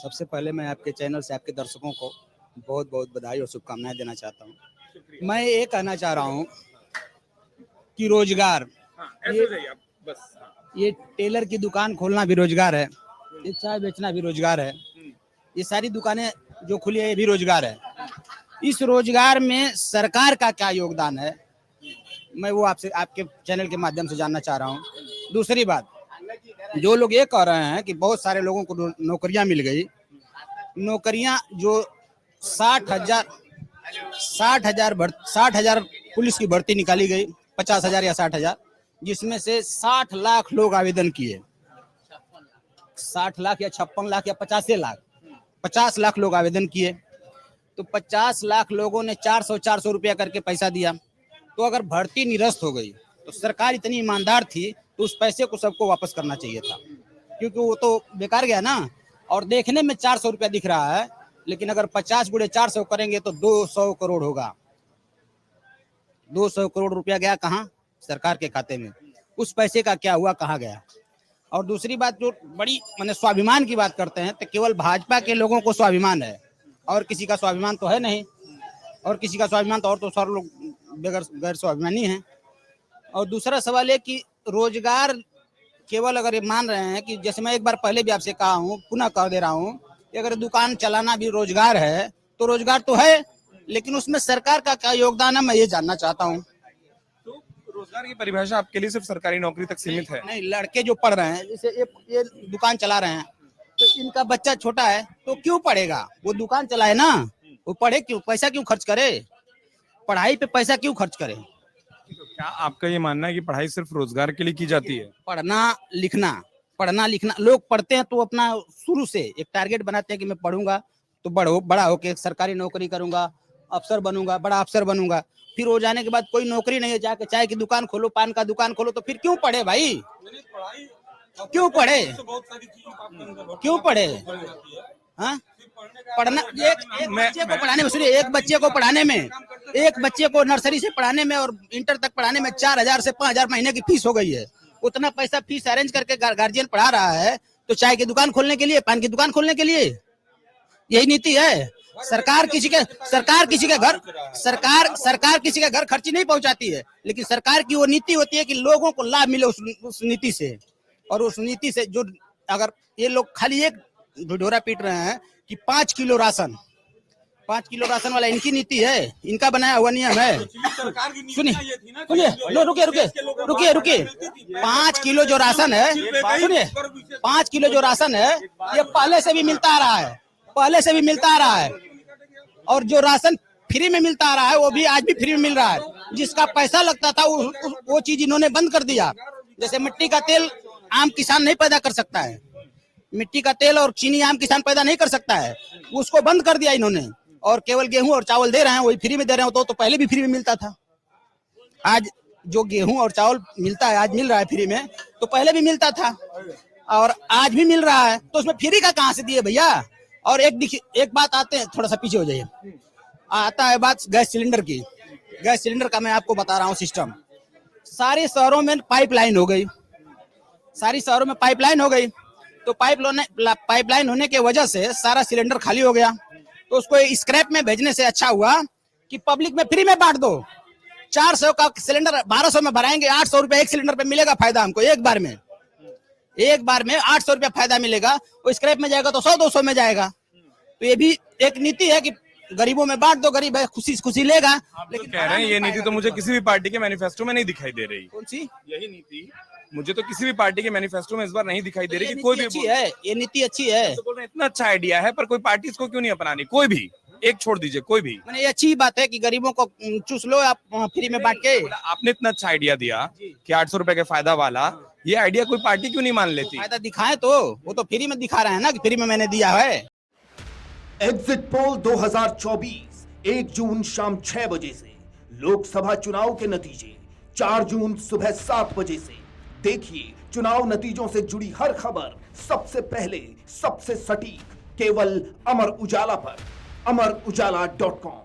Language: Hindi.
सबसे पहले मैं आपके चैनल से आपके दर्शकों को बहुत बहुत बधाई और शुभकामनाएं देना चाहता हूं। मैं ये कहना चाह रहा हूं कि रोजगार, ये टेलर की दुकान खोलना भी रोजगार है, ये चाय बेचना भी रोजगार है, ये सारी दुकानें जो खुली है ये भी रोजगार है। इस रोजगार में सरकार का क्या योगदान है, मैं वो आपसे आपके चैनल के माध्यम से जानना चाह रहा हूँ। दूसरी बात, जो लोग ये कह रहे हैं कि बहुत सारे लोगों को नौकरियां मिल गई, नौकरियां जो 60,000 पुलिस की भर्ती निकाली गई, 50,000 या 60,000, जिसमें से 60 लाख लोग आवेदन किए, 60 लाख या 56 लाख या 50 लाख लोग आवेदन किए, तो 50 लाख लोगों ने 400 रुपया करके पैसा दिया। तो अगर भर्ती निरस्त हो गई तो सरकार इतनी ईमानदार थी तो उस पैसे को सबको वापस करना चाहिए था, क्योंकि वो तो बेकार गया ना। और देखने में 400 रुपया दिख रहा है, लेकिन अगर 50 गुणे 400 करेंगे तो 200 करोड़ होगा। 200 करोड़ रुपया गया कहाँ? सरकार के खाते में। उस पैसे का क्या हुआ, कहाँ गया? और दूसरी बात, जो बड़ी माने स्वाभिमान की बात करते हैं, तो केवल भाजपा के लोगों को स्वाभिमान है और किसी का स्वाभिमान तो है नहीं। और किसी का स्वाभिमान तो, और तो सारे लोग गैर स्वाभिमानी हैं। और दूसरा सवाल है कि रोजगार केवल अगर ये मान रहे हैं कि, जैसे मैं एक बार पहले भी आपसे कहा हूँ, पुनः कह दे रहा हूँ कि अगर दुकान चलाना भी रोजगार है तो रोजगार तो है, लेकिन उसमें सरकार का क्या योगदान है, मैं ये जानना चाहता हूँ। तो रोजगार की परिभाषा आपके लिए सिर्फ सरकारी नौकरी तक सीमित है? नहीं, लड़के जो पढ़ रहे हैं, जैसे ये दुकान चला रहे हैं, तो इनका बच्चा छोटा है तो क्यों पढ़ेगा? वो दुकान चलाए ना, वो पढ़े क्यों? पैसा क्यों खर्च करे? पढ़ाई पे पैसा क्यों खर्च करे? तो क्या आपका ये मानना है कि पढ़ाई सिर्फ रोजगार के लिए की जाती है? पढ़ना लिखना लोग पढ़ते हैं तो अपना शुरू से एक टारगेट बनाते हैं कि मैं पढ़ूंगा तो बड़ा होके सरकारी नौकरी करूंगा, अफसर बनूंगा, बड़ा अफसर बनूंगा। फिर हो जाने के बाद कोई नौकरी नहीं है, जाके चाय की दुकान खोलो, पान का दुकान खोलो, तो फिर क्यों पढ़े भाई? क्यों पढ़े? क्यों पढ़े? हाँ, पढ़ना एक बच्चे को पढ़ाने में, सुनिए, एक बच्चे को नर्सरी से पढ़ाने में और इंटर तक पढ़ाने में 4,000 से 5,000 महीने की फीस हो गई है। उतना पैसा फीस अरेंज करके गार्जियन पढ़ा रहा है तो चाय की दुकान खोलने के लिए, पान की दुकान खोलने के लिए? यही नीति है। सरकार किसी के घर खर्ची नहीं पहुंचाती है, लेकिन सरकार की वो नीति होती है कि लोगों को लाभ मिले उस नीति से। और उस नीति से जो, अगर ये लोग खाली एक ढिढोरा पीट रहे हैं कि 5 किलो राशन वाला इनकी नीति है, इनका बनाया हुआ नियम है। सुनिए, रुकिए। 5 किलो जो राशन है, सुनिए, 5 किलो जो राशन है, ये पहले से भी मिलता आ रहा है। और जो राशन फ्री में मिलता आ रहा है, वो भी आज भी फ्री में मिल रहा है। जिसका पैसा लगता था वो चीज इन्होंने बंद कर दिया। जैसे मिट्टी का तेल आम किसान नहीं पैदा कर सकता है, मिट्टी का तेल और चीनी आम किसान पैदा नहीं कर सकता है, उसको बंद कर दिया इन्होंने। और केवल गेहूं और चावल दे रहे हैं, वही फ्री में दे रहे हैं। तो पहले भी फ्री में मिलता था। आज जो गेहूं और चावल मिलता है, आज मिल रहा है फ्री में, तो पहले भी मिलता था और आज भी मिल रहा है। तो उसमें फ्री का कहाँ से दिए भैया? और एक बात आते हैं, थोड़ा सा पीछे हो जाइए, आता है बात गैस सिलेंडर की। गैस सिलेंडर का मैं आपको बता रहा हूँ सिस्टम। सारे शहरों में पाइपलाइन हो गई, तो पाइपलाइन होने के वजह से सारा सिलेंडर खाली हो गया। तो उसको स्क्रैप में भेजने से अच्छा हुआ कि पब्लिक में फ्री में बांट दो। 400 का सिलेंडर 1200 में भराएंगे, 800 रुपया एक सिलेंडर पे मिलेगा फायदा हमको। एक बार में 800 रुपया फायदा मिलेगा। वो स्क्रैप में जाएगा तो 100-200 में जाएगा। तो ये भी एक नीति है कि गरीबों में बांट दो, गरीब है खुशी लेगा। लेकिन कह रहे हैं ये नीति तो मुझे किसी भी पार्टी के मैनिफेस्टो में नहीं दिखाई दे रही। कौन सी? यही नीति मुझे तो किसी भी पार्टी के मैनिफेस्टो में इस बार नहीं दिखाई दे रही कि कोई भी अच्छी है, ये नीति अच्छी है। तो इतना अच्छा आइडिया है, पर कोई पार्टी इसको क्यों नहीं अपनानी? कोई भी एक छोड़ दीजिए, कोई भी। मैंने ये अच्छी बात है कि गरीबों को चूस लो आप फ्री में बांट के। आपने इतना अच्छा आइडिया दिया कि 800 रुपए के फायदा वाला, ये आइडिया कोई पार्टी क्यों नहीं मान लेती? फायदा दिखाए तो वो तो फ्री में दिखा रहे हैं ना कि फ्री में मैंने दिया है। एग्जिट पोल 2024 1 जून शाम 6 बजे से, लोकसभा चुनाव के नतीजे 4 जून सुबह 7 बजे से। देखिए चुनाव नतीजों से जुड़ी हर खबर सबसे पहले, सबसे सटीक, केवल अमर उजाला पर, amarujala.com।